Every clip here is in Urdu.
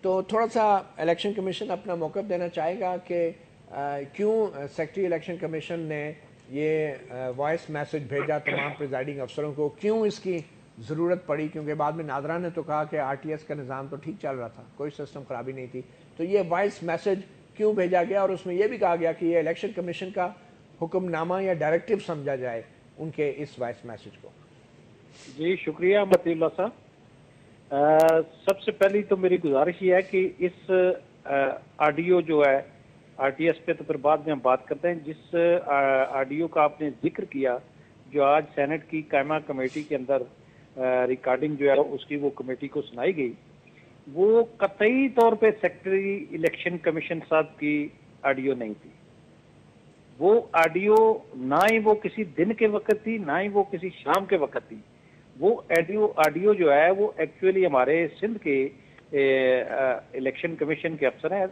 تو تھوڑا سا الیکشن کمیشن اپنا موقف دینا چاہے گا کہ کیوں سیکٹری الیکشن کمیشن نے یہ وائس میسج بھیجا تمام پریزائڈنگ افسروں کو، کیوں اس کی ضرورت پڑی؟ کیونکہ بعد میں ناظرہ نے تو کہا کہ آر ٹی ایس کا نظام تو ٹھیک چل رہا تھا، کوئی سسٹم خرابی نہیں تھی، تو یہ وائس میسج کیوں بھیجا گیا؟ اور اس میں یہ بھی کہا گیا کہ یہ الیکشن کمیشن کا حکم نامہ یا ڈائریکٹو سمجھا جائے ان کے اس وائس میسج کو۔ جی شکریہ متی اللہ صاحب۔ سب سے پہلی تو میری گزارش یہ ہے کہ اس آڈیو جو ہے آر ٹی ایس پہ تو پھر بعد میں ہم بات کرتے ہیں، جس آڈیو کا آپ نے ذکر کیا جو آج سینٹ کی قائمہ کمیٹی کے اندر ریکارڈنگ جو ہے اس کی وہ کمیٹی کو سنائی گئی، وہ قطعی طور پہ سیکٹری الیکشن کمیشن صاحب کی آڈیو نہیں تھی۔ وہ آڈیو نہ ہی وہ کسی دن کے وقت تھی، نہ ہی وہ کسی شام کے وقت تھی۔ وہ آڈیو جو ہے وہ ایکچولی ہمارے سندھ کے الیکشن کمیشن کے افسر ہیں،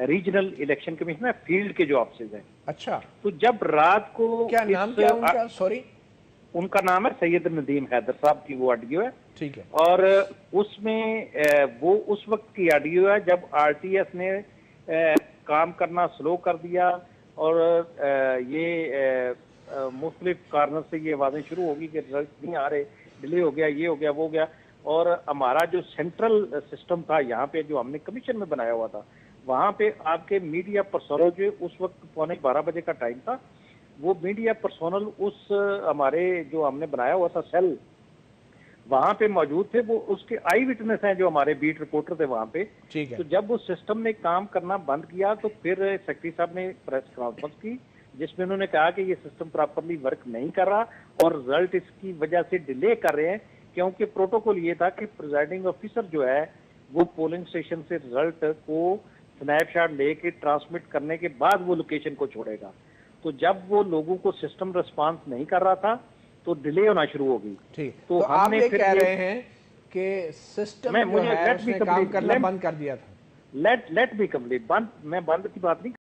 ریجنل الیکشن کمیشن ہے، فیلڈ کے جو آفسز ہیں۔ اچھا، تو جب رات کو کیا نام کیا ان کا؟ سوری، ان کا نام ہے سید ندیم حیدر صاحب کی وہ آڈیو ہے، ٹھیک ہے، اور اس میں وہ اس وقت کی آڈیو ہے جب آر ٹی ایس نے کام کرنا سلو کر دیا اور یہ مختلف کارنر سے یہ آوازیں شروع ہوگی کہ رزلٹ نہیں آ رہے، ڈیلے ہو گیا، یہ ہو گیا، وہ ہو گیا، اور ہمارا جو سینٹرل سسٹم تھا یہاں پہ جو ہم نے کمیشن میں بنایا ہوا تھا، وہاں پہ آپ کے میڈیا پرسنل جو اس وقت 11:15 بجے کا ٹائم تھا، وہ میڈیا پرسونل اس ہمارے جو ہم نے بنایا ہوا تھا سیل وہاں پہ موجود تھے، وہ اس کے آئی وٹنس ہیں جو ہمارے بیٹ رپورٹر تھے وہاں پہ۔ ٹھیک ہے، تو جب وہ سسٹم نے کام کرنا بند کیا تو پھر سیکرٹری صاحب نے پریس کانفرنس کی جس میں انہوں نے کہا کہ یہ سسٹم پراپرلی ورک نہیں کر رہا اور رزلٹ اس کی وجہ سے ڈیلے کر رہے ہیں، کیونکہ پروٹوکول یہ تھا کہ پریزائڈنگ آفیسر جو ہے وہ پولنگ اسٹیشن سے رزلٹ کو سنیپ شاٹ لے کے ٹرانسمٹ کرنے کے بعد وہ لوکیشن کو چھوڑے گا۔ تو جب وہ لوگوں کو سسٹم ریسپانس نہیں کر رہا تھا تو ڈیلے ہونا شروع ہو گئی۔ ٹھیک، تو آپ یہ کہہ رہے ہیں کہ سسٹم جو ہے اس نے کام کرنا بند کر دیا تھا؟ لیٹ بی کمپلیٹ، میں بند کی بات نہیں